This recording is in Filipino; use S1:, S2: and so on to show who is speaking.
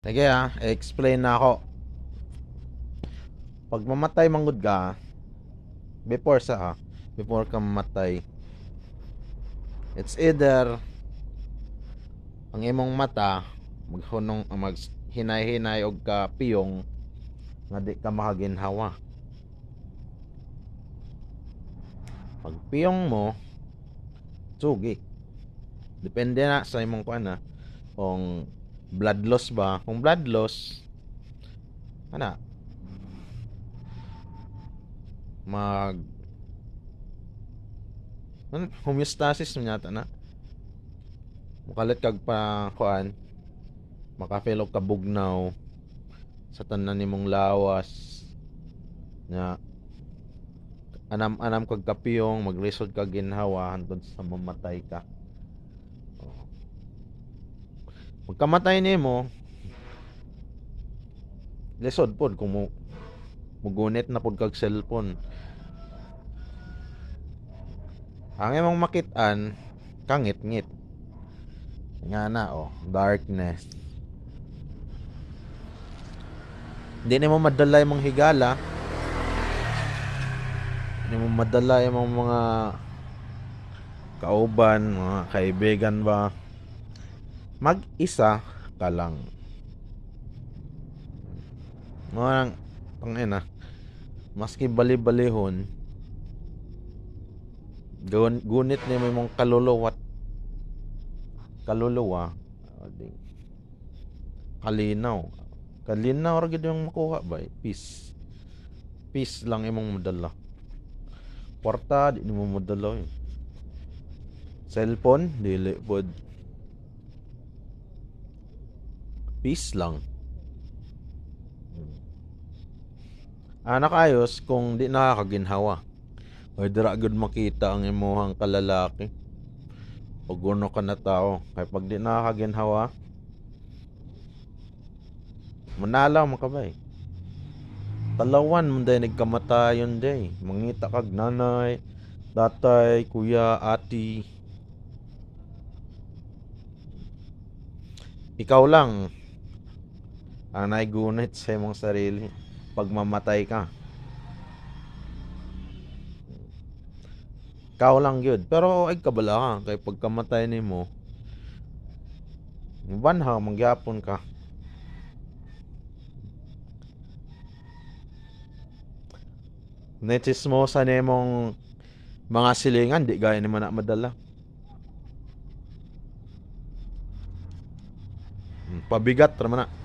S1: Sige explain na ako. Pag mamatay manggod ka, before ka mamatay, it's either ang imong mata maghunong mag hinay-hinay og ka piyong nga di ka makaginhawa. Pag piyong mo, sugi. Depende na sa imong kuan kung blood loss ba. Kung blood loss, ana mag homeostasis man yata na. Mukalit kag pa kuan, makafeel og kabugnaw sa tanan nimong lawas nga anam-anam kag kapiyong maglisod kag ginhawa hantod sa mamatay ka. Pagkamatay nimo, lisod pod kung mugunit na pod kag cellphone. Ang imong makit-an kangit-ngit. Nga na darkness. Hindi nimo madala imong higala. Hindi mo madala imong mga kauban, mga kaibigan ba. Mag-isa ka lang. Mga tangina, maski bali-balihon, gunit nimo imong kaluluwa, kalinaw ra gid yung makuha ba, peace lang imong madala. Kwarta di nimo madala cellphone dili pod, peace lang. Nakayos kung di nakakaginhawa o dira gud makita ang imuhang kalalaki o guno ka na tao. Kay pag di nakakaginhawa, manalaw man ka ba talawan mo day nagkamatayon day. Mangita kag nanay, tatay, kuya, ati. Ikaw lang ang naigunit sa imong sarili pag mamatay ka. Ikaw lang yun. Pero ay kabala ka kay pagkamatay nimo, banha mangyapon ka. Nechismosa nimong mga silingan di gaya nimo na madala. Pabigat ra man na.